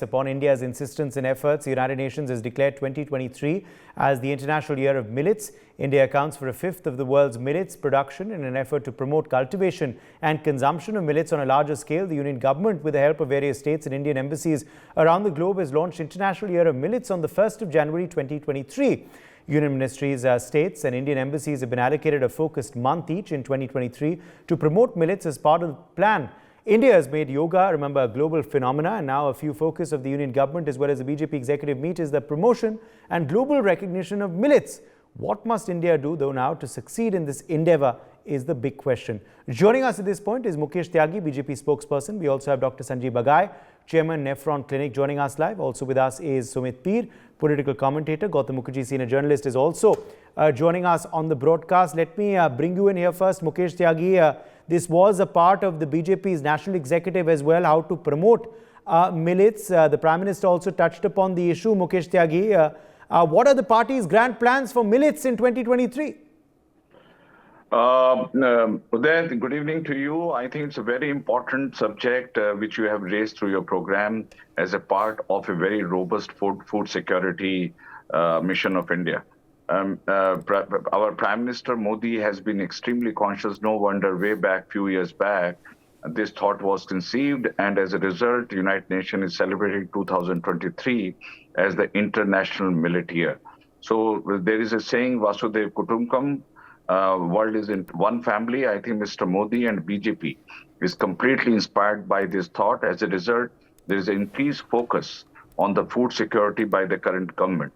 reflects upon India's insistence and efforts. The United Nations has declared 2023 as the International Year of Millets. India accounts for a fifth of the world's millets production. In an effort to promote cultivation and consumption of millets on a larger scale, the Union government, with the help of various states and Indian embassies around the globe, has launched International Year of Millets on the 1st of January 2023. Union ministries, states and Indian embassies have been allocated a focused month each in 2023 to promote millets as part of the plan. India has made yoga, remember, a global phenomena, and now a few focus of the Union government as well as the BJP executive meet is the promotion and global recognition of millets. What must India do, though, now to succeed in this endeavor is the big question. Joining us at this point is Mukesh Tyagi, BJP spokesperson. We also have Dr. Sanjeev Bagai, Chairman, Nephron Clinic, joining us live. Also with us is Sumit Peer, political commentator. Gautam Mukherjee, senior journalist, is also joining us on the broadcast. Let me bring you in here first. Mukesh Tyagi, this was a part of the BJP's national executive as well, how to promote millets. The Prime Minister also touched upon the issue. Mukesh Tyagi, what are the party's grand plans for millets in 2023? Uday, good evening to you. I think it's a very important subject which you have raised through your program as a part of a very robust food security mission of India. Our Prime Minister Modi has been extremely conscious. No wonder way back, few years back, this thought was conceived, and as a result, the United Nations is celebrating 2023 as the International Millet Year. So there is a saying, Vasudev Kutumbakam, world is in one family. I think Mr. Modi and BJP is completely inspired by this thought. As a result, there is an increased focus on the food security by the current government.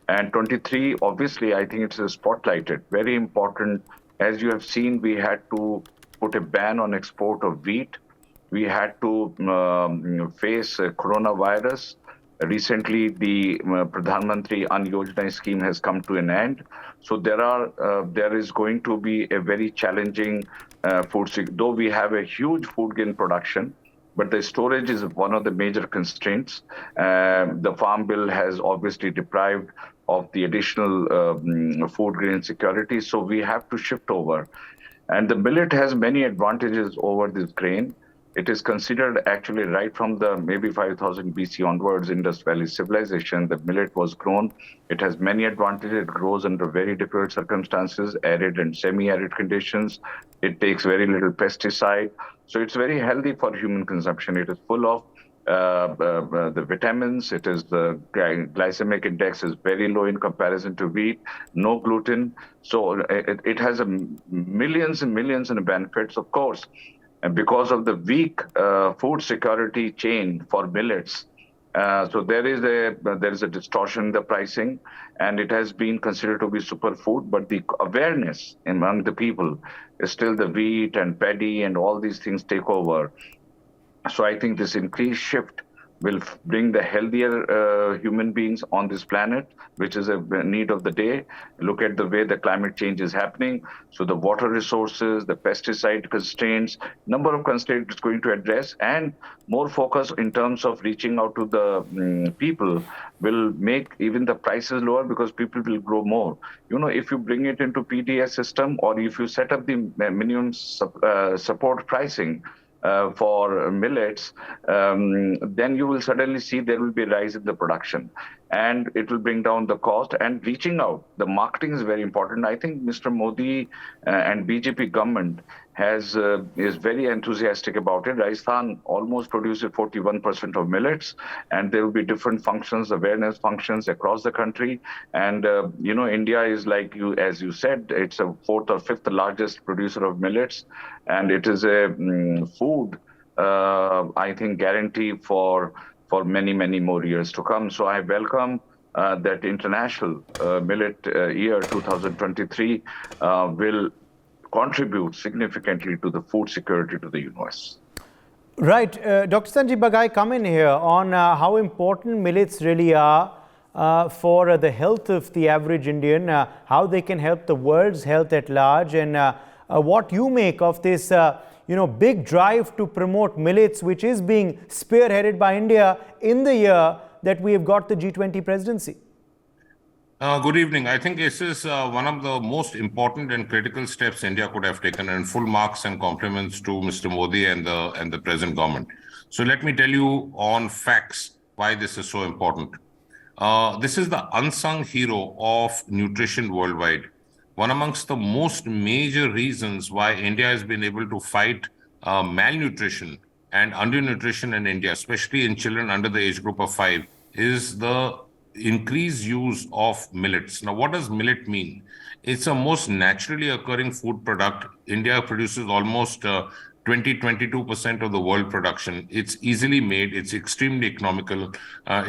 And 23, obviously, I think it's spotlighted. Very important. As you have seen, we had to put a ban on export of wheat. We had to face coronavirus. Recently, the Pradhan Mantri Ann Yojana scheme has come to an end. So there is going to be a very challenging though we have a huge food grain production, but the storage is one of the major constraints. The Farm Bill has obviously deprived of the additional food grain security. So we have to shift over. And the millet has many advantages over this grain. It is considered actually right from the maybe 5000 BC onwards, Indus Valley civilization, the millet was grown. It has many advantages. It grows under very difficult circumstances, arid and semi-arid conditions. It takes very little pesticide. So it's very healthy for human consumption. It is full of the vitamins. It is the glycemic index is very low in comparison to wheat, no gluten. So it has millions and millions of benefits, of course. And because of the weak food security chain for millets, so there is a distortion in the pricing, and it has been considered to be superfood. But the awareness among the people is still the wheat and paddy and all these things take over. So I think this increased shift will bring the healthier human beings on this planet, which is a need of the day. Look at the way the climate change is happening. So the water resources, the pesticide constraints, number of constraints it's going to address, and more focus in terms of reaching out to the people will make even the prices lower because people will grow more. You know, if you bring it into PDS system or if you set up the minimum support pricing, for millets, then you will suddenly see there will be a rise in the production and it will bring down the cost. And reaching out, the marketing is very important. I think Mr. Modi and BJP government is very enthusiastic about it. Rajasthan almost produces 41% of millets, and there will be different functions, awareness functions across the country. And you know, India is, like you, as you said, it's a fourth or fifth largest producer of millets, and it is a food, I think, guarantee for many, many more years to come. So I welcome that International Millet Year 2023 will contribute significantly to the food security to the universe. Right. Dr. Sanjeev Bagai, come in here on how important millets really are for the health of the average Indian, how they can help the world's health at large, and what you make of this big drive to promote millets, which is being spearheaded by India in the year that we have got the G20 presidency. Good evening. I think this is one of the most important and critical steps India could have taken, and full marks and compliments to Mr. Modi and the present government. So let me tell you on facts why this is so important. This is the unsung hero of nutrition worldwide. One amongst the most major reasons why India has been able to fight malnutrition and undernutrition in India, especially in children under the age group of 5, is the increased use of millets. Now, what does millet mean? It's a most naturally occurring food product. India produces almost 22% of the world production. It's easily made. It's extremely economical.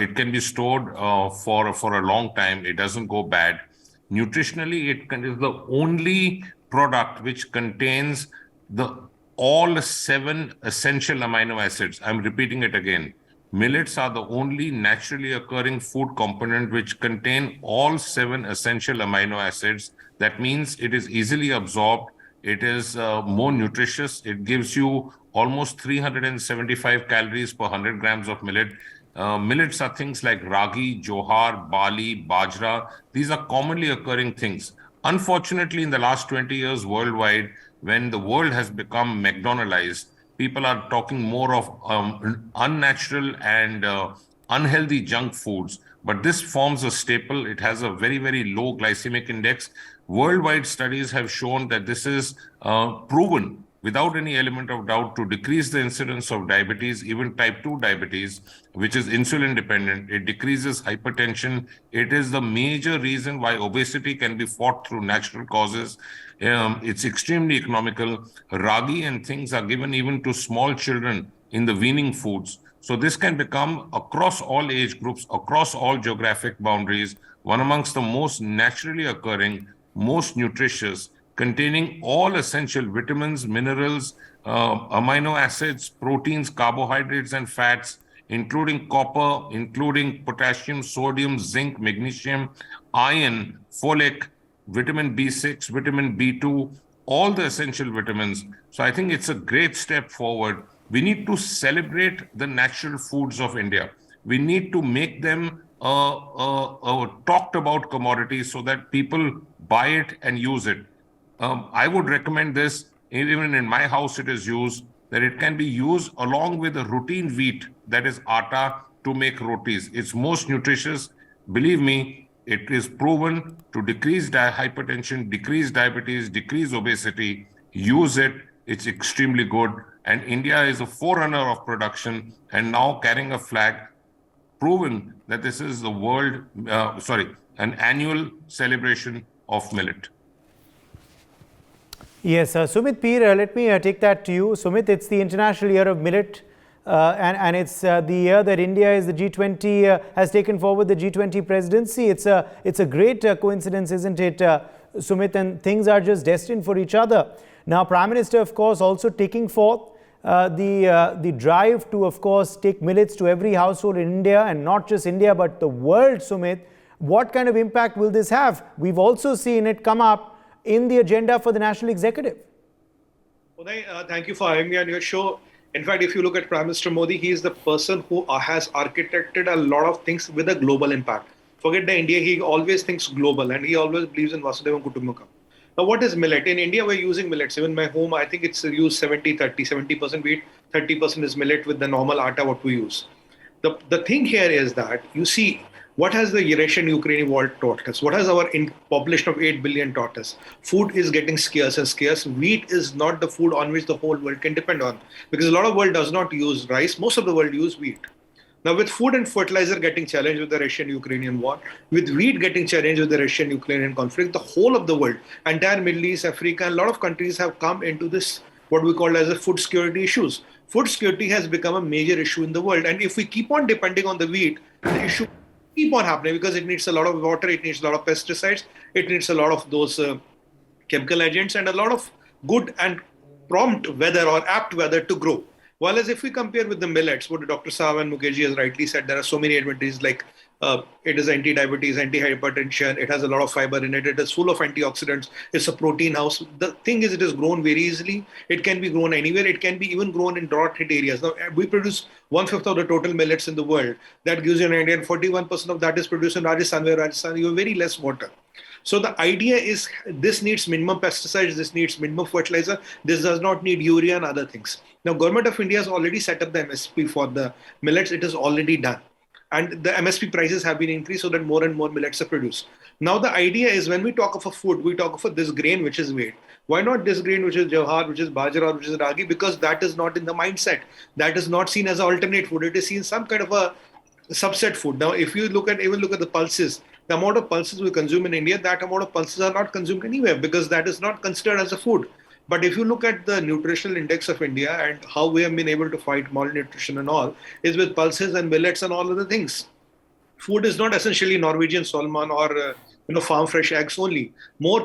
It can be stored for a long time. It doesn't go bad. Nutritionally, it is the only product which contains all 7 essential amino acids. I'm repeating it again. Millets are the only naturally occurring food component which contain all 7 essential amino acids. That means it is easily absorbed. It is more nutritious. It gives you almost 375 calories per 100 grams of millet. Millets are things like ragi, johar, barley, bajra. These are commonly occurring things. Unfortunately, in the last 20 years worldwide, when the world has become McDonaldized, people are talking more of unnatural and unhealthy junk foods. But this forms a staple. It has a very, very low glycemic index. Worldwide studies have shown that this is proven without any element of doubt to decrease the incidence of diabetes, even type 2 diabetes, which is insulin dependent. It decreases hypertension. It is the major reason why obesity can be fought through natural causes. It's extremely economical. Ragi and things are given even to small children in the weaning foods. So this can become, across all age groups, across all geographic boundaries, one amongst the most naturally occurring, most nutritious, containing all essential vitamins, minerals, amino acids, proteins, carbohydrates, and fats, including copper, including potassium, sodium, zinc, magnesium, iron, folic, vitamin B6, vitamin B2, all the essential vitamins. So I think it's a great step forward. We need to celebrate the natural foods of India. We need to make them talked about commodity so that people buy it and use it. I would recommend this, even in my house it is used, that it can be used along with the routine wheat, that is atta, to make rotis. It's most nutritious. Believe me, it is proven to decrease hypertension, decrease diabetes, decrease obesity. Use it. It's extremely good. And India is a forerunner of production and now carrying a flag, proving that this is the an annual celebration of millet. Yes, Sumit Peer, let me take that to you. Sumit, it's the International Year of Millet, and it's the year that India is the G20, has taken forward the G20 presidency. It's a great coincidence, isn't it, Sumit? And things are just destined for each other. Now, Prime Minister, of course, also taking forth the drive to, of course, take millets to every household in India, and not just India, but the world, Sumit. What kind of impact will this have? We've also seen it come up in the agenda for the National Executive. Uday, thank you for having me on your show. In fact, if you look at Prime Minister Modi, he is the person who has architected a lot of things with a global impact. Forget the India, he always thinks global, and he always believes in Vasudevam Kutumbakam. Now, what is millet? In India, we're using millets. Even my home, I think it's used 70% wheat, 30% is millet with the normal atta what we use. The thing here is that, you see, what has the Russian-Ukraine war taught us? What has our population of 8 billion taught us? Food is getting scarce and scarce. Wheat is not the food on which the whole world can depend on. Because a lot of the world does not use rice. Most of the world use wheat. Now, with food and fertilizer getting challenged with the Russian-Ukrainian war, with wheat getting challenged with the Russian-Ukrainian conflict, the whole of the world, entire Middle East, Africa, and a lot of countries have come into this, what we call as a food security issues. Food security has become a major issue in the world. And if we keep on depending on the wheat, the issue keep on happening because it needs a lot of water, it needs a lot of pesticides, it needs a lot of those chemical agents and a lot of good and prompt weather or apt weather to grow. Whereas if we compare with the millets, what Dr. Sav and Mukesh has rightly said, there are so many advantages like it is anti-diabetes, anti-hypertension, it has a lot of fiber in it, it is full of antioxidants, it's a protein house. The thing is, it is grown very easily. It can be grown anywhere. It can be even grown in drought-hit areas. Now, we produce 1/5 of the total millets in the world. That gives you an idea, and 41% of that is produced in Rajasthan, where Rajasthan, you have very less water. So the idea is this needs minimum pesticides, this needs minimum fertilizer, this does not need urea and other things. Now, Government of India has already set up the MSP for the millets. It is already done. and the MSP prices have been increased so that more and more millets are produced. Now the idea is when we talk of a food, we talk of this grain which is made. Why not this grain which is jawar, which is bajra, which is ragi? Because that is not in the mindset. That is not seen as an alternate food. It is seen some kind of a subset food. Now, if you look at the pulses, the amount of pulses we consume in India, that amount of pulses are not consumed anywhere because that is not considered as a food. But if you look at the nutritional index of India and how we have been able to fight malnutrition and all, is with pulses and millets and all other things. Food is not essentially Norwegian salmon or farm fresh eggs only. More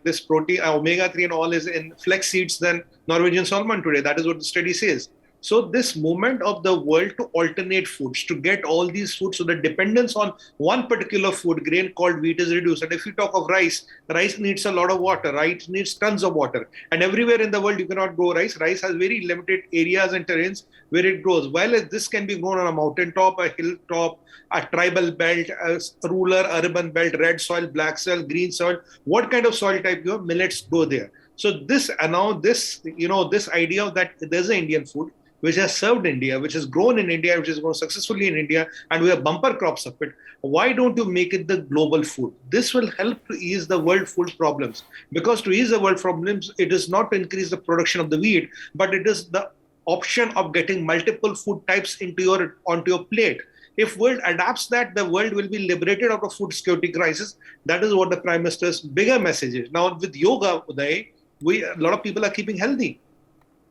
this protein omega-3 and all is in flex seeds than Norwegian salmon today. That is what the study says. So this movement of the world to alternate foods, to get all these foods, so the dependence on one particular food grain called wheat is reduced. And if you talk of rice, rice needs a lot of water, rice needs tons of water. And everywhere in the world you cannot grow rice. Rice has very limited areas and terrains where it grows. While this can be grown on a mountaintop, a hilltop, a tribal belt, a rural urban belt, red soil, black soil, green soil, what kind of soil type you have, millets grow there. So this idea of that there's an Indian food which has served India, which has grown in India, which has grown successfully in India, and we have bumper crops of it. Why don't you make it the global food? This will help to ease the world food problems. Because to ease the world problems, it is not to increase the production of the wheat, but it is the option of getting multiple food types onto your plate. If world adapts that, the world will be liberated out of food security crisis. That is what the Prime Minister's bigger message is. Now with yoga, Uday, a lot of people are keeping healthy.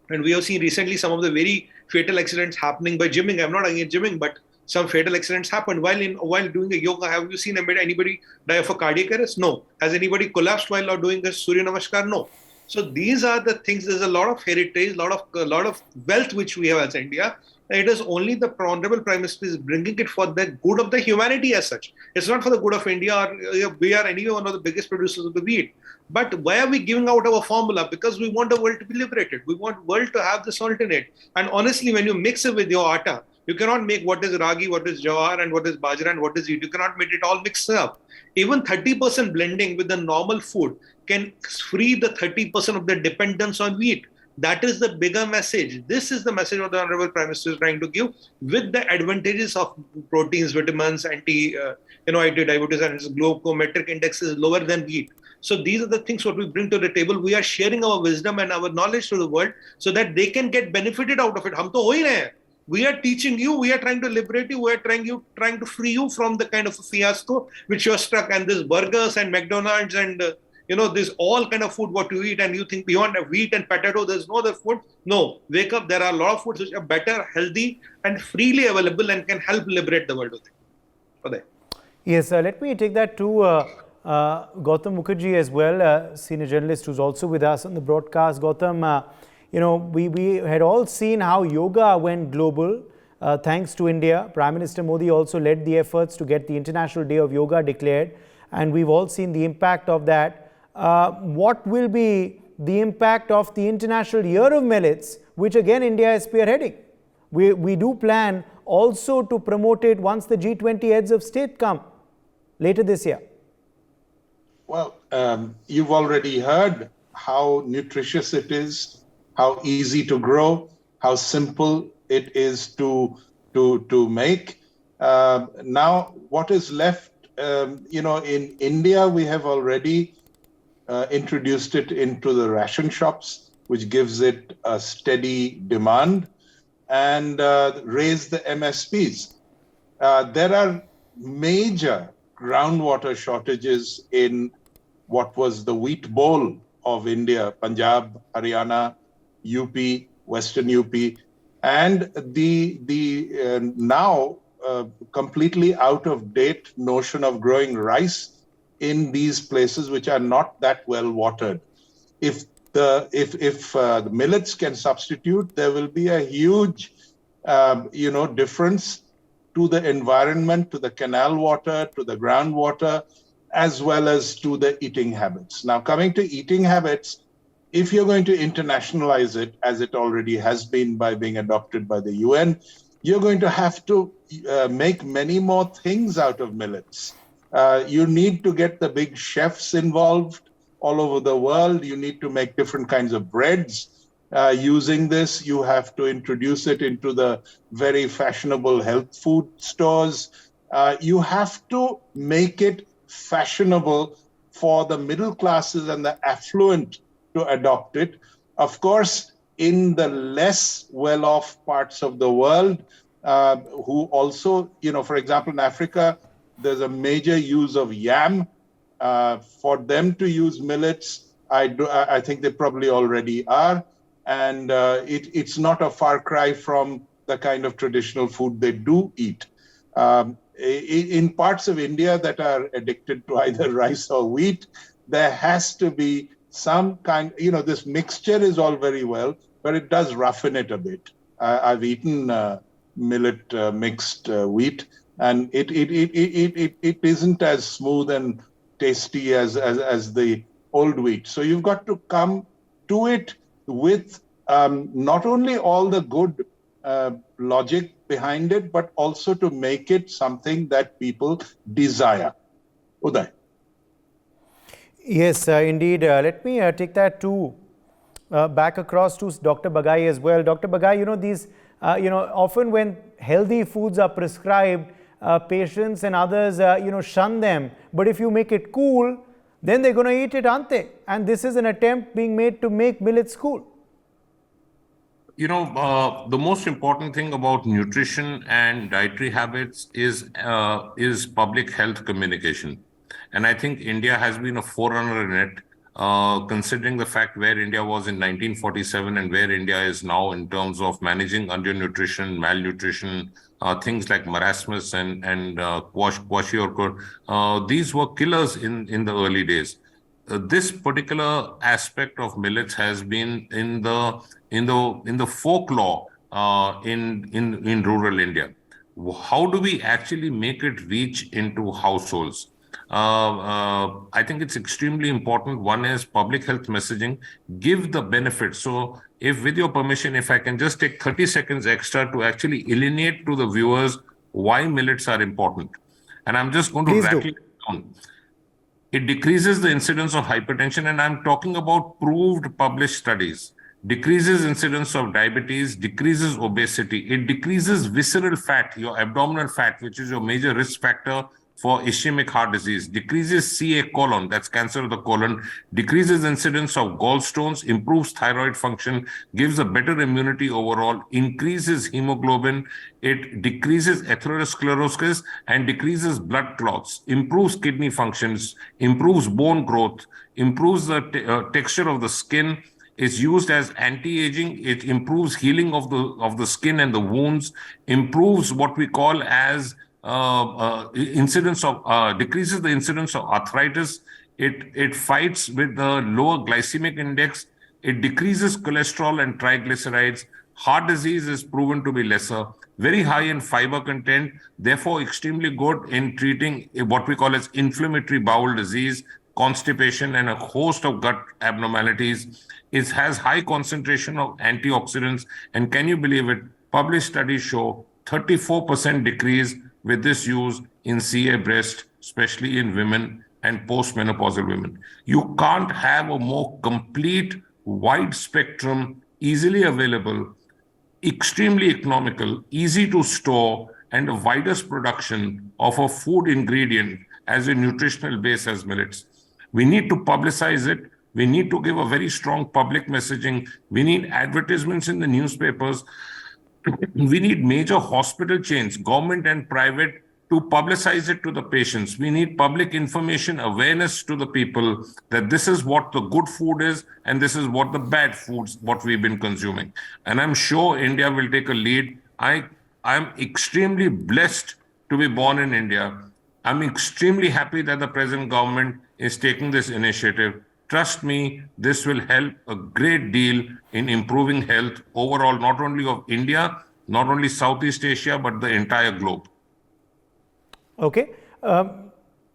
And we have seen recently some of the very fatal accidents happening by gymming. I'm not against gymming, but some fatal accidents happened while doing a yoga. Have you seen anybody die of a cardiac arrest? No. Has anybody collapsed while doing a Surya Namaskar? No. So these are the things. There's a lot of heritage, a lot of wealth which we have as India. It is only the Honorable Prime Minister is bringing it for the good of the humanity as such. It's not for the good of India. Or we are anyway one of the biggest producers of the wheat. But why are we giving out our formula? Because we want the world to be liberated. We want the world to have this alternate. And honestly, when you mix it with your atta, you cannot make what is ragi, what is jawar, and what is bajra, and what is wheat. You cannot make it all mixed up. Even 30% blending with the normal food can free the 30% of the dependence on wheat. That is the bigger message. This is the message of the Honorable Prime Minister is trying to give, with the advantages of proteins, vitamins, anti-diabetes, and its glucometric index is lower than wheat. So these are the things what we bring to the table. We are sharing our wisdom and our knowledge to the world so that they can get benefited out of it. Hum to ho hi rahe hain. We are teaching you, we are trying to liberate you, we are trying to free you from the kind of fiasco which you are stuck. And this burgers and McDonald's and this all kind of food what you eat, and you think beyond wheat and potato there's no other food. No, wake up. There are a lot of foods which are better, healthy, and freely available and can help liberate the world. Yes, let me take that to Gautam Mukherjee as well, senior journalist who's also with us on the broadcast. Gautam, we had all seen how yoga went global thanks to India. Prime Minister Modi also led the efforts to get the International Day of Yoga declared, and we've all seen the impact of that. What will be the impact of the International Year of Millets, which again India is spearheading? We do plan also to promote it once the G20 heads of state come later this year. Well, you've already heard how nutritious it is, how easy to grow, how simple it is to make. Now, what is left, in India, we have already introduced it into the ration shops, which gives it a steady demand, and raise the MSPs. There are major groundwater shortages in what was the wheat bowl of India, Punjab, Haryana, UP, Western UP, and the now completely out of date notion of growing rice in these places which are not that well watered. If the millets can substitute, there will be a huge difference to the environment, to the canal water, to the groundwater, as well as to the eating habits. Now, coming to eating habits, if you're going to internationalize it, as it already has been by being adopted by the UN, you're going to have to make many more things out of millets. You need to get the big chefs involved all over the world. You need to make different kinds of breads. using this. You have to introduce it into the very fashionable health food stores. You have to make it fashionable for the middle classes and the affluent to adopt it. Of course, in the less well-off parts of the world, who also, for example, in Africa, there's a major use of yam. For them to use millets, I think they probably already are. And it's not a far cry from the kind of traditional food they do eat. In parts of India that are addicted to either rice or wheat, there has to be some kind, this mixture is all very well, but it does roughen it a bit. I've eaten millet mixed wheat, and it isn't as smooth and tasty as the old wheat. So you've got to come to it with not only all the good logic behind it, but also to make it something that people desire. Uday. Yes, indeed. Let me take that too back across to Dr. Bagai as well. Dr. Bagai, these, often when healthy foods are prescribed, patients and others, shun them. But if you make it cool, then they're going to eat it, aren't they? And this is an attempt being made to make millets cool. The most important thing about nutrition and dietary habits is public health communication. And I think India has been a forerunner in it, considering the fact where India was in 1947 and where India is now in terms of managing undernutrition, malnutrition, things like marasmus and kwashiorkor. These were killers in the early days. This particular aspect of millets has been in the folklore in rural India. How do we actually make it reach into households? I think it's extremely important. One is public health messaging, give the benefits. So if, with your permission, if I can just take 30 seconds extra to actually alienate to the viewers why millets are important. And I'm just going to rattle it down. It decreases the incidence of hypertension, and I'm talking about proved published studies. Decreases incidence of diabetes, decreases obesity. It decreases visceral fat, your abdominal fat, which is your major risk factor for ischemic heart disease, decreases CA colon, that's cancer of the colon, decreases incidence of gallstones, improves thyroid function, gives a better immunity overall, increases hemoglobin, it decreases atherosclerosis and decreases blood clots, improves kidney functions, improves bone growth, improves the texture of the skin, is used as anti-aging, it improves healing of the skin and the wounds, improves what we call as decreases the incidence of arthritis. It fights with the lower glycemic index. It decreases cholesterol and triglycerides. Heart disease is proven to be lesser. Very high in fiber content, therefore extremely good in treating what we call as inflammatory bowel disease, constipation, and a host of gut abnormalities. It has high concentration of antioxidants, and can you believe it? Published studies show 34% decrease with this use in CA breast, especially in women and postmenopausal women. You can't have a more complete, wide spectrum, easily available, extremely economical, easy to store, and the widest production of a food ingredient as a nutritional base as millets. We need to publicize it. We need to give a very strong public messaging. We need advertisements in the newspapers. We need major hospital chains, government and private, to publicize it to the patients. We need public information awareness to the people that this is what the good food is and this is what the bad foods, what we've been consuming. And I'm sure India will take a lead. I'm extremely blessed to be born in India. I'm extremely happy that the present government is taking this initiative. Trust me, this will help a great deal in improving health overall, not only of India, not only Southeast Asia, but the entire globe. Okay.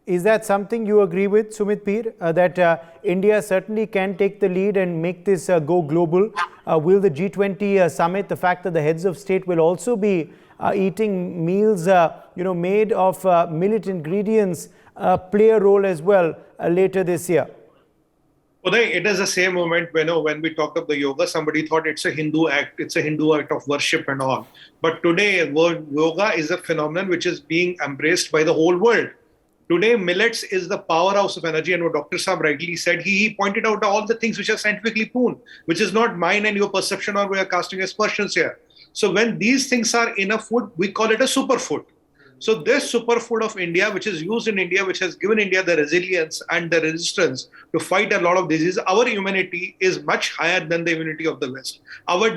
Is that something you agree with, Sumit Peer, that India certainly can take the lead and make this go global? Will the G20 summit, the fact that the heads of state will also be eating meals made of millet ingredients, play a role as well later this year? Uday, it is the same moment when we talked of the yoga, somebody thought it's a Hindu act, it's a Hindu act of worship and all. But today, yoga is a phenomenon which is being embraced by the whole world. Today, millets is the powerhouse of energy, and what Dr. Saab rightly said, he pointed out all the things which are scientifically proven, which is not mine and your perception, or we are casting aspersions here. So when these things are in a food, we call it a superfood. So this superfood of India, which is used in India, which has given India the resilience and the resistance to fight a lot of diseases, our immunity is much higher than the immunity of the West. Our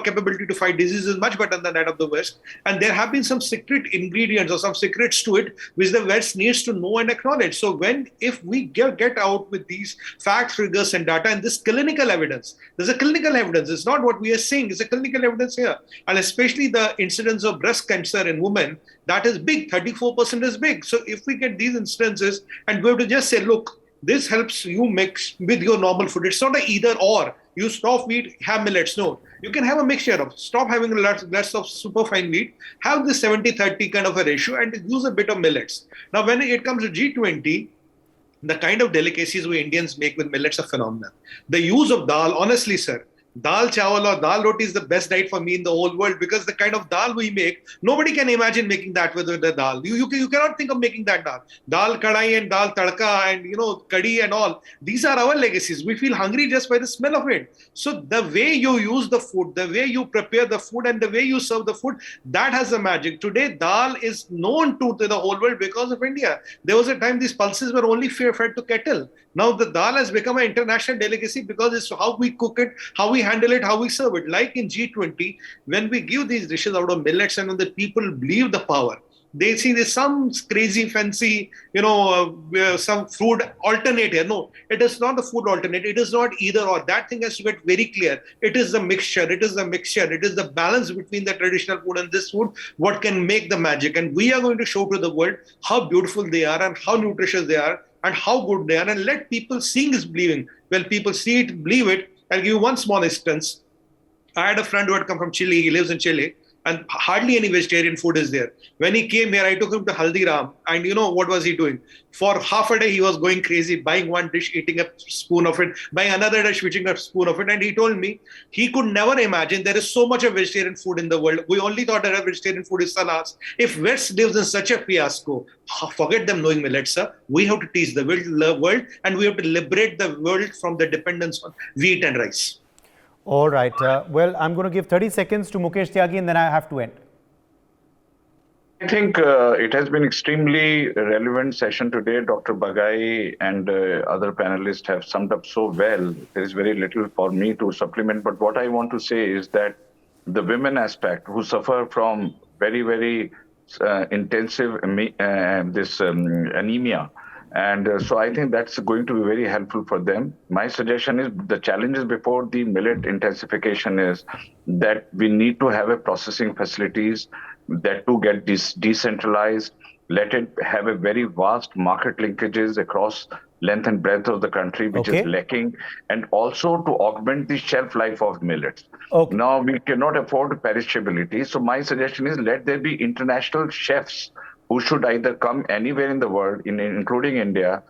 capability to fight disease is much better than that of the West. And there have been some secret ingredients or some secrets to it, which the West needs to know and acknowledge. So if we get out with these facts, figures, and data, and this clinical evidence, there's a clinical evidence. It's not what we are saying. It's a clinical evidence here. And especially the incidence of breast cancer in women, that is big. 34% is big. So if we get these instances and we have to just say, look, this helps you mix with your normal food. It's not an either or. You stop wheat, have millets. No, you can have a mixture of stop having less of superfine wheat, have this 70-30 kind of a ratio and use a bit of millets. Now, when it comes to G20, the kind of delicacies we Indians make with millets are phenomenal. The use of dal, honestly, sir, dal chawal or dal roti is the best diet for me in the whole world, because the kind of dal we make, nobody can imagine making that with the dal. You cannot think of making that dal. Dal kadai and dal tadka and kadhi and all. These are our legacies. We feel hungry just by the smell of it. So the way you use the food, the way you prepare the food and the way you serve the food, that has a magic. Today, dal is known to the whole world because of India. There was a time these pulses were only fed to cattle. Now the dal has become an international delicacy because it's how we cook it, how we handle it, how we serve it. Like in G20, when we give these dishes out of millets and when the people believe the power, they see there's some crazy fancy, some food alternate here. No, it is not the food alternate. It is not either or. That thing has to get very clear. It is the mixture. It is the mixture. It is the balance between the traditional food and this food, what can make the magic. And we are going to show to the world how beautiful they are and how nutritious they are and how good they are, and let people seeing is believing. Well, people see it, believe it. I'll give you one small instance. I had a friend who had come from Chile. He lives in Chile, and hardly any vegetarian food is there. When he came here, I took him to Haldiram, and what was he doing? For half a day, he was going crazy, buying one dish, eating a spoon of it, buying another dish, eating a spoon of it. And he told me he could never imagine there is so much of vegetarian food in the world. We only thought that vegetarian food is salads. If West lives in such a fiasco, forget them knowing millets, sir. We have to teach the world, and we have to liberate the world from the dependence on wheat and rice. All right. Well, I'm going to give 30 seconds to Mukesh Tyagi and then I have to end. I think it has been extremely relevant session today. Dr. Bagai and other panelists have summed up so well. There is very little for me to supplement. But what I want to say is that the women aspect who suffer from very, very intensive anemia. And so I think that's going to be very helpful for them. My suggestion is the challenges before the millet intensification is that we need to have a processing facilities that to get this decentralized, let it have a very vast market linkages across length and breadth of the country, which is lacking, and also to augment the shelf life of millets. Now, we cannot afford perishability. So my suggestion is let there be international chefs who should either come anywhere in the world, including India,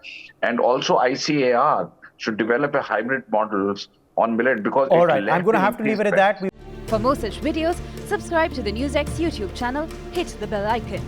and also ICAR should develop a hybrid models on millet because. All right, I'm going to have to leave it at that. For more such videos, subscribe to the NewsX YouTube channel, hit the bell icon.